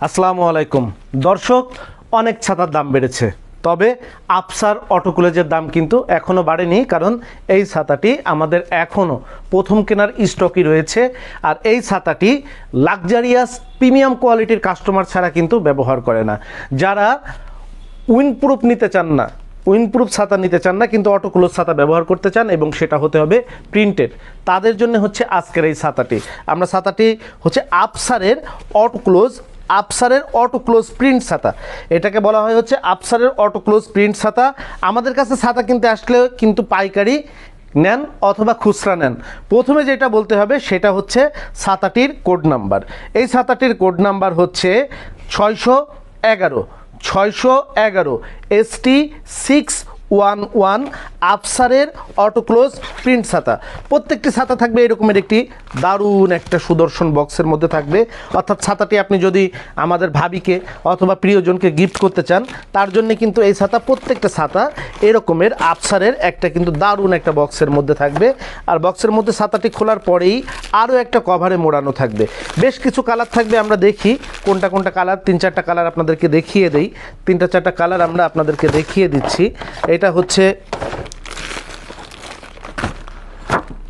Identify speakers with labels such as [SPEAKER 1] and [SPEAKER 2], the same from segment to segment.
[SPEAKER 1] আসসালামু আলাইকুম দর্শক, অনেক ছাতার দাম বেড়েছে, তবে আফসার অটোকুলেজের দাম কিন্তু এখনও বাড়েনি, কারণ এই ছাতাটি আমাদের এখনও প্রথম কেনার স্টকই রয়েছে। আর এই ছাতাটি লাক্সারিয়াস প্রিমিয়াম কোয়ালিটির কাস্টমার ছাড়া কিন্তু ব্যবহার করে না। যারা উইন্ডপ্রুফ নিতে চান না, উইন্ডপ্রুফ ছাতা নিতে চান না কিন্তু অটোক্লোজ ছাতা ব্যবহার করতে চান এবং সেটা হতে হবে প্রিন্টেড, তাদের জন্য হচ্ছে আজকের এই ছাতাটি। আমরা ছাতাটি হচ্ছে আফসারের অটোক্লোজ প্রিন্ট ছাতা, এটাকে বলা হয় হচ্ছে আফসারের অটোক্লোজ প্রিন্ট ছাতা। আমাদের কাছে ছাতা কিনতে আসলে কিন্তু পাইকারি নেন অথবা খুচরা নেন। প্রথমে যেটা বলতে হবে সেটা হচ্ছে ছাতাটির কোড নাম্বার। এই ছাতাটির কোড নাম্বার হচ্ছে 611 ST611 আফসারের অটোক্লোজ প্রিন্ট ছাতা। প্রত্যেকটি ছাতা থাকবে এরকমের একটি দারুণ একটা সুদর্শন বক্সের মধ্যে থাকবে, অর্থাৎ ছাতাটি আপনি যদি আমাদের ভাবিকে অথবা প্রিয়জনকে গিফট করতে চান তার জন্য কিন্তু এই ছাতা, প্রত্যেকটা ছাতা এরকমের আফসারের একটা কিন্তু দারুণ একটা বক্সের মধ্যে থাকবে। আর বক্সের মধ্যে ছাতাটি খোলার পরেই আরও একটা কভারে মোড়ানো থাকবে। বেশ কিছু কালার থাকবে, আমরা দেখি কোনটা কোনটা কালার। 3-4টা কালার আপনাদেরকে দেখিয়ে দেই। 3-4টা কালার আমরা আপনাদেরকে দেখিয়ে দিচ্ছি। এটা হচ্ছে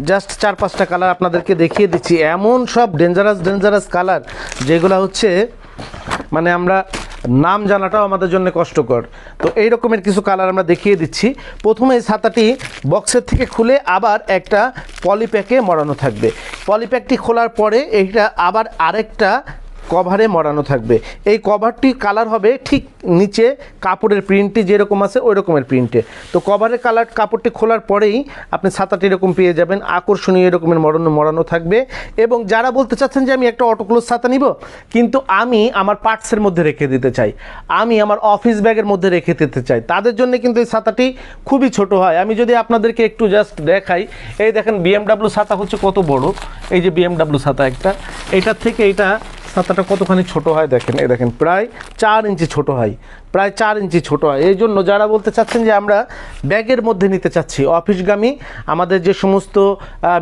[SPEAKER 1] জাস্ট 4-5টা কালার আপনাদেরকে দেখিয়ে দিচ্ছি। এমন সব ডেঞ্জারাস কালার যেগুলো হচ্ছে মানে আমরা নাম জানাটাও আমাদের জন্য কষ্টকর। তো এই রকমের কিছু কালার আমরা দেখিয়ে দিচ্ছি। প্রথমে এই ছাতাটি বক্সের থেকে খুলে আবার একটা পলিপ্যাকে মোড়ানো থাকবে। পলিপ্যাকটি খোলার পরে এইটা আবার আরেকটা কভারে মোড়ানো থাকবে। এই কভারটি কালার হবে ঠিক নিচে কাপড়ের প্রিন্টটি যেরকম আছে ওই রকমের প্রিন্টে। তো কভারের কালার কাপড়টি খোলার পরেই আপনি ছাতাটি এরকম পেয়ে যাবেন, আকর্ষণীয় এরকমের মোড়ানো থাকবে। এবং যারা বলতে চাচ্ছেন যে আমি একটা অটোক্লোজ ছাতা নিব কিন্তু আমি আমার পার্টসের মধ্যে রেখে দিতে চাই, আমি আমার অফিস ব্যাগের মধ্যে রেখে দিতে চাই, তাদের জন্য কিন্তু এই ছাতাটি খুবই ছোট হয়। আমি যদি আপনাদেরকে একটু জাস্ট দেখাই, এই দেখেন BMW ছাতা হচ্ছে কত বড়, এই যে BMW ছাতা একটা, এইটার থেকে এইটা ছাতাটা কতখানি ছোট হয় দেখেন, এই দেখেন প্রায় 4 ইঞ্চি ছোট হয়, প্রায় 4 ইঞ্চি ছোট হয়। এই জন্য যারা বলতে চাচ্ছেন যে আমরা ব্যাগের মধ্যে নিতে চাচ্ছি, অফিসগামী আমাদের যে সমস্ত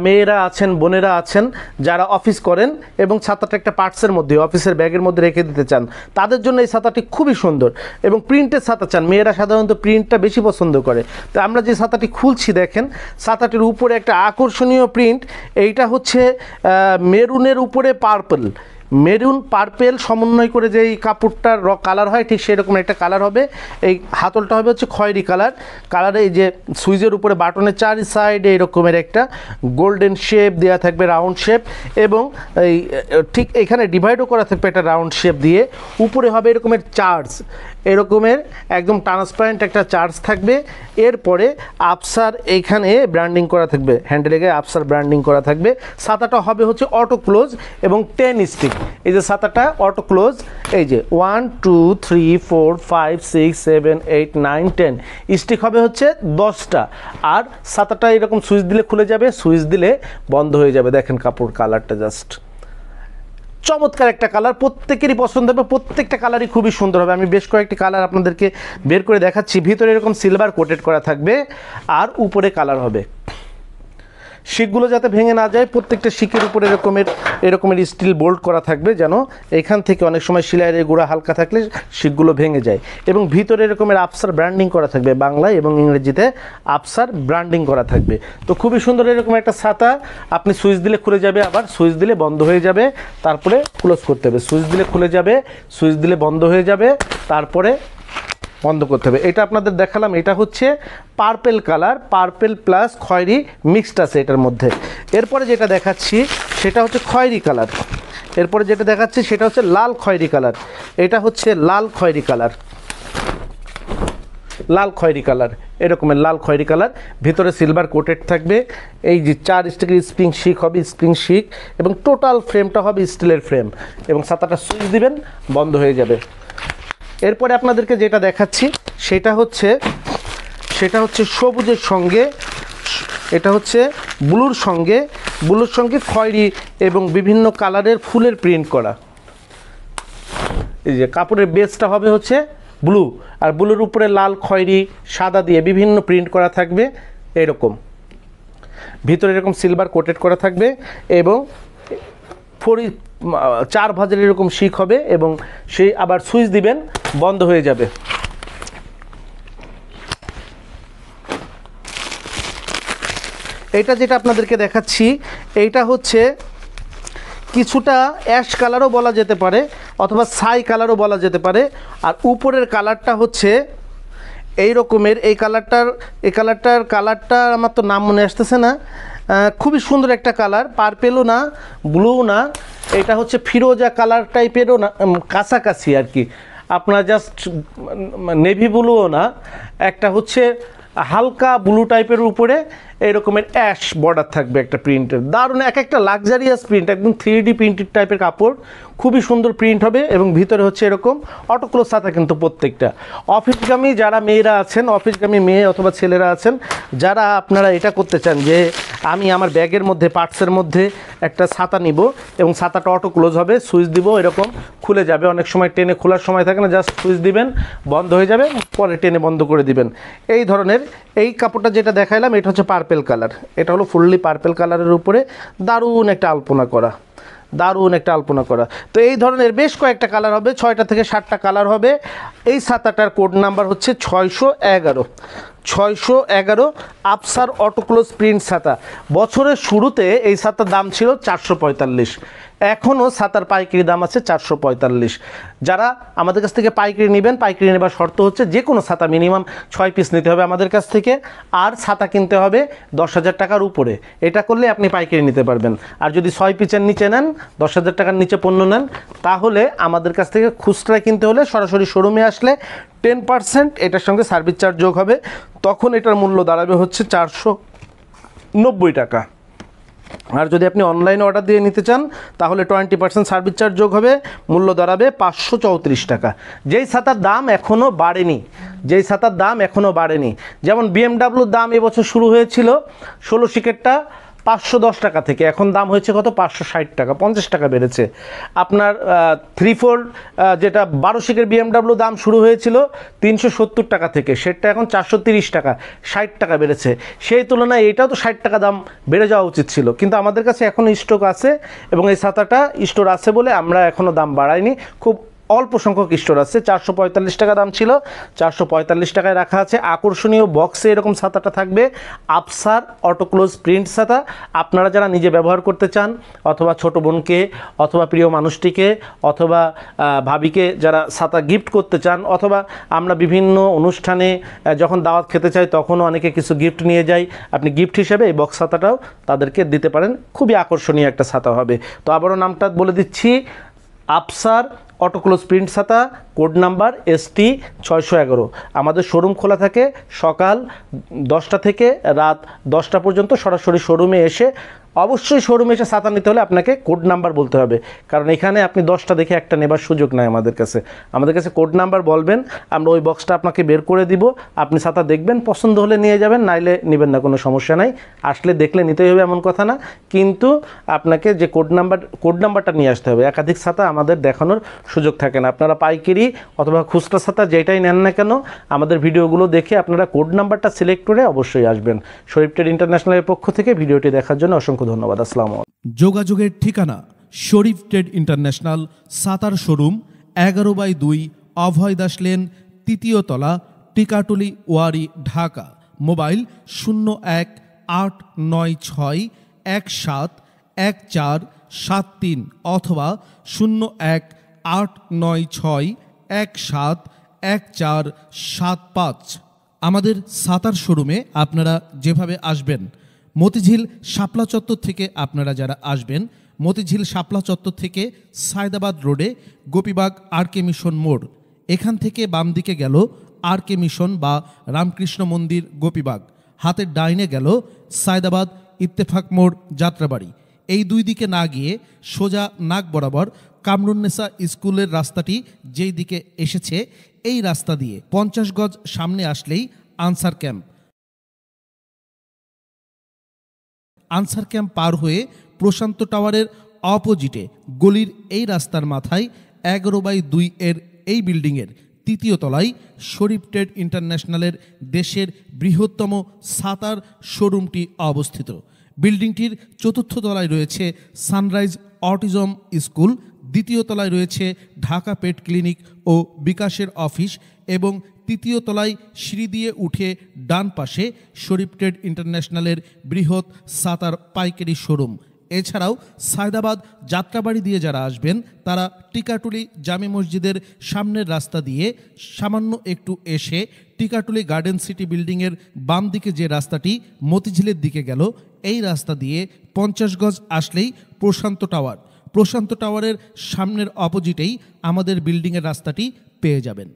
[SPEAKER 1] মেয়েরা আছেন, বোনেরা আছেন যারা অফিস করেন এবং ছাতাটা একটা পার্টসের মধ্যে অফিসের ব্যাগের মধ্যে রেখে দিতে চান, তাদের জন্য এই ছাতাটি খুবই সুন্দর। এবং প্রিন্টের ছাতা চান, মেয়েরা সাধারণত প্রিন্টটা বেশি পছন্দ করে। তো আমরা যে ছাতাটি খুলছি দেখেন, ছাতাটির উপরে একটা আকর্ষণীয় প্রিন্ট। এইটা হচ্ছে মেরুনের উপরে মেরুন পার্পেল সমন্বয় করে যেই কাপড়টার কালার হয় ঠিক সেরকম একটা কালার হবে। এই হাতলটা হবে হচ্ছে খয়েরি কালারে, এই যে সুইচের উপরে বাটনের 4 সাইডে এরকমের একটা গোল্ডেন শেপ দেওয়া থাকবে, রাউন্ড শেপ, এবং এই ঠিক এখানে ডিভাইডও করা থাকবে একটা রাউন্ড শেপ দিয়ে। উপরে হবে এরকমের চার্জ, এরকমের একদম ট্রান্সপারেন্ট একটা চার্জ থাকবে। এরপরে আফসার এইখানে ব্র্যান্ডিং করা থাকবে, হ্যান্ডেলে আফসার ব্র্যান্ডিং করা থাকবে। ছাতাটা হবে হচ্ছে অটোক্লোজ এবং 10 স্টিক। এই যে ছাতাটা অটোক্লোজ, এই যে 1 2 3 4 5 6 7 8 9 10 স্টিক হবে হচ্ছে 10টা। আর ছাতাটা এরকম সুইচ দিলে খুলে যাবে, সুইচ দিলে বন্ধ হয়ে যাবে। দেখেন কাপড় কালারটা জাস্ট চমৎকার একটা কালার, প্রত্যেকেরই পছন্দ হবে, প্রত্যেকটা কালারই খুবই সুন্দর হবে। আমি বেশ কয়েকটি কালার আপনাদেরকে বের করে দেখাচ্ছি। ভিতরে এরকম সিলভার কোটেড করা থাকবে আর উপরে কালার হবে। শিকগুলো যাতে ভেঙে না যায়, প্রত্যেকটা শিকের উপরে এরকমের স্টিল বোল্ট করা থাকবে, যেন এখান থেকে অনেক সময় সেলাইয়ের গুঁড়া হালকা থাকলে শিকগুলো ভেঙে যায়। এবং ভিতরে এরকমের আফসার ব্র্যান্ডিং করা থাকবে, বাংলায় এবং ইংরেজিতে আফসার ব্র্যান্ডিং করা থাকবে। তো খুবই সুন্দর এরকম একটা ছাতা। আপনি সুইচ দিলে খুলে যাবে, আবার সুইচ দিলে বন্ধ হয়ে যাবে, তারপরে ক্লোজ করতে হবে। সুইচ দিলে খুলে যাবে, সুইচ দিলে বন্ধ হয়ে যাবে, তারপরে বন্ধ করতে হবে। এটা আপনাদের দেখালাম, এটা হচ্ছে পার্পেল কালার, পার্পেল প্লাস খয়েরি মিক্সড আছে এটার মধ্যে। এরপরে যেটা দেখাচ্ছি সেটা হচ্ছে খয়েরি কালার। এরপরে যেটা দেখাচ্ছি সেটা হচ্ছে লাল খয়েরি কালার। এটা হচ্ছে লাল খয়েরি কালার, এরকমের লাল খয়েরি কালার, ভিতরে সিলভার কোটেড থাকবে। এই যে 4 স্টিকের স্প্রিং শিক হবে, স্প্রিং শিক, এবং টোটাল ফ্রেমটা হবে স্টিলের ফ্রেম। এবং ছাতাটা সুইচ দিবেন, বন্ধ হয়ে যাবে। এরপরে আপনাদেরকে যেটা দেখাচ্ছি সেটা হচ্ছে সবুজের সঙ্গে, এটা হচ্ছে ব্লুর সঙ্গে খয়েরি এবং বিভিন্ন কালারের ফুলের প্রিন্ট করা। এই যে কাপড়ের বেসটা হবে হচ্ছে ব্লু, আর ব্লুর উপরে লাল, খয়েরি, সাদা দিয়ে বিভিন্ন প্রিন্ট করা থাকবে। এরকম ভিতরে এরকম সিলভার কোটেড করা থাকবে এবং 4 ভাঁজের এরকম শিক হবে এবং সেই আবার সুইচ দিবেন, বন্ধ হয়ে যাবে। এইটা যেটা আপনাদেরকে দেখাচ্ছি এইটা হচ্ছে কিছুটা অ্যাশ কালারও বলা যেতে পারে অথবা ছাই কালারও বলা যেতে পারে। আর উপরের কালারটা হচ্ছে এই রকমের, এই কালারটার আমার তো নাম মনে আসতেছে না, খুবই সুন্দর একটা কালার, পার্পেলও না ব্লু না, এটা হচ্ছে ফিরোজা কালার টাইপেরও না, কাছাকাছি আর কি, আপনার জাস্ট নেভি ব্লুও না, একটা হচ্ছে হালকা ব্লু টাইপের উপরে এরকমের অ্যাশ বর্ডার থাকবে একটা প্রিন্টের, দারুণ একটা লাক্সারিয়াস প্রিন্ট, একদম 3D প্রিন্টেড টাইপের কাপড়, খুবই সুন্দর প্রিন্ট হবে এবং ভিতরে হচ্ছে এরকম অটোক্লোজ ছাতা কিন্তু প্রত্যেকটা। অফিসগামী যারা মেয়েরা আছেন, অফিসগামী মেয়ে অথবা ছেলেরা আছেন, যারা আপনারা এটা করতে চান যে আমি আমার ব্যাগের মধ্যে পার্টসের মধ্যে একটা ছাতা নিব এবং ছাতাটা অটোক্লোজ হবে, সুইচ দিব, এরকম খুলে যাবে, অনেক সময় টেনে খোলার সময় থাকে না, জাস্ট সুইচ দিবেন বন্ধ হয়ে যাবে, পরে টেনে বন্ধ করে দিবেন। এই ধরনের এই কাপড়টা যেটা দেখাইলাম এটা হচ্ছে পার্পেল কালার, এটা হলো ফুললি পার্পেল কালারের উপরে দারুণ একটা আলপনা করা, দারুণ একটা আলপনা করা। তো এই ধরনের বেশ কয়েকটা কালার হবে, 6টা থেকে 7টা কালার হবে। এই ছাতাটার কোড নাম্বার হচ্ছে 611 আফসার অটোক্লোজ প্রিন্ট ছাতা। বছরের শুরুতে এই ছাতার দাম ছিল 445, এখনও ছাতার পাইকারি দাম আছে 445। যারা আমাদের কাছ থেকে পাইকারি নেবেন, পাইকারি নেবার শর্ত হচ্ছে যে কোনো ছাতা মিনিমাম 6 পিস নিতে হবে আমাদের কাছ থেকে, আর ছাতা কিনতে হবে 10,000 টাকার উপরে, এটা করলে আপনি পাইকারি নিতে পারবেন। আর যদি 6 পিসের নিচে নেন, 10,000 টাকার নিচে পণ্য নেন, তাহলে আমাদের কাছ থেকে খুচরা কিনতে হলে সরাসরি শোরুমে আসলে 10% এটার সঙ্গে সার্ভিস চার্জ যোগ হবে, তখন এটার মূল্য দাঁড়াবে হচ্ছে 490 টাকা। আর যদি আপনি অনলাইনে অর্ডার দিয়ে নিতে চান তাহলে 20% সার্ভিস চার্জ যোগ হবে, মূল্য দাঁড়াবে 534 টাকা। যেই ছাতার দাম এখনও বাড়েনি, যেমন বিএমডাব্লিউর দাম এবছর শুরু হয়েছিল 16 শিকেটটা 510 টাকা থেকে, এখন দাম হয়েছে কত 560 টাকা, 50 টাকা বেড়েছে। আপনার 3/4 যেটা 12 শিকের বিএমডাব্লিউ দাম শুরু হয়েছিল 370 টাকা থেকে, সেটা এখন 430 টাকা, 60 টাকা বেড়েছে। সেই তুলনায় এটাও তো 60 টাকা দাম বেড়ে যাওয়া উচিত ছিল, কিন্তু আমাদের কাছে এখনও স্টক আছে এবং এই ছাতাটা স্টোর আছে বলে আমরা এখনও দাম বাড়াইনি, খুব অল্প সংখ্যক স্টোর আছে। 445 টাকা দাম ছিল, 445 টাকায় রাখা আছে। আকর্ষণীয় বক্সে এরকম ছাতাটা থাকবে, আফসার অটোক্লোজ প্রিন্ট ছাতা। আপনারা যারা নিজে ব্যবহার করতে চান অথবা ছোট বোনকে অথবা প্রিয় মানুষটিকে অথবা ভাবিকে যারা ছাতা গিফট করতে চান, অথবা আমরা বিভিন্ন অনুষ্ঠানে যখন দাওয়াত খেতে চাই তখনও অনেকে কিছু গিফট নিয়ে যাই, আপনি গিফট হিসেবে এই বক্স ছাতাটাও তাদেরকে দিতে পারেন, খুবই আকর্ষণীয় একটা ছাতা হবে। তো আবারও নামটা বলে দিচ্ছি, আফসার অটোক্লোজ প্রিন্ট ছাতা, কোড নাম্বার ST 611। আমাদের শোরুম খোলা থাকে সকাল 10টা থেকে রাত 10টা পর্যন্ত। সরাসরি শোরুমে এসে, অবশ্যই শোরুমে এসে ছাতা নিতে হলে আপনাকে কোড নাম্বার বলতে হবে, কারণ এখানে আপনি 10টা দেখে একটা নেবার সুযোগ নাই আমাদের কাছে কোড নাম্বার বলবেন, আমরা ওই বক্সটা আপনাকে বের করে দিব, আপনি ছাতা দেখবেন, পছন্দ হলে নিয়ে যাবেন, নাইলে নেবেন না, কোনো সমস্যা নাই। আসলে দেখলে নিতেই হবে এমন কথা না, কিন্তু আপনাকে যে কোড নাম্বারটা নিয়ে আসতে হবে। একাধিক ছাতা আমাদের দেখানোর সুযোগ থাকে না। আপনারা পাইকারি অথবা খুচরা ছাতা যেটাই নেন না কেন, আমাদের ভিডিওগুলো দেখে আপনারা কোড নাম্বারটা সিলেক্ট করে অবশ্যই আসবেন। শরীফ ট্রেড ইন্টারন্যাশনালের পক্ষ থেকে ভিডিওটি দেখার জন্য অসংখ্য ধন্যবাদ। আসসালামু আলাইকুম।
[SPEAKER 2] যোগাযোগের ঠিকানা শরীফ ট্রেড ইন্টারন্যাশনাল, ছাতার শোরুম, 11/2 অভয় দাস লেন, 3য় তলা, টিকাটুলি, ওয়ারী, ঢাকা। মোবাইল 018961714173 অথবা 018961714175। আমাদের ছাতার শোরুমে আপনারা যেভাবে আসবেন, মতিঝিল শাপলা চত্বর থেকে আপনারা যারা আসবেন, মতিঝিল শাপলা চত্বর থেকে সায়দাবাদ রোডে গোপীবাগ RK মিশন মোড়, এখান থেকে বাম দিকে গেল RK মিশন বা রামকৃষ্ণ মন্দির গোপীবাগ, হাতের ডাইনে গেল সায়দাবাদ ইত্তেফাক মোড় যাত্রাবাড়ি। এই দুই দিকে না গিয়ে সোজা নাক বরাবর কামরুন্নেসা স্কুলের রাস্তাটি যেই দিকে এসেছে, এই রাস্তা দিয়ে 50 গজ সামনে আসলেই আনসার ক্যাম্প পার হয়ে প্রশান্ত টাওয়ারের অপোজিটে গলির এই রাস্তার মাথায় 11/2 এর এই বিল্ডিংয়ের 3য় তলায় শরীফ ট্রেড ইন্টারন্যাশনালের দেশের বৃহত্তম ছাতার শোরুমটি অবস্থিত। বিল্ডিংটির 4র্থ তলায় রয়েছে সানরাইজ অটিজম স্কুল, দ্বিতীয় তলায় রয়েছে ঢাকা পেট ক্লিনিক ও বিকাশের অফিস এবং তৃতীয় তলায় সিঁড়ি দিয়ে উঠে ডান পাশে শরীফ ট্রেড ইন্টারন্যাশনালের বৃহৎ সাতার পাইকারি শোরুম। এছাড়াও সায়দাবাদ যাত্রাবাড়ি দিয়ে যারা আসবেন তারা টিকাটুলি জামে মসজিদের সামনের রাস্তা দিয়ে সামান্য একটু এসে টিকাটুলি গার্ডেন সিটি বিল্ডিংয়ের বাম দিকে যে রাস্তাটি মতিঝিলের দিকে গেল, এই রাস্তা দিয়ে 50 গজ আসলেই প্রশান্ত টাওয়ার। প্রশান্ত টাওয়ারের সামনের অপোজিটেই আমাদের বিল্ডিংয়ের রাস্তাটি পেয়ে যাবেন।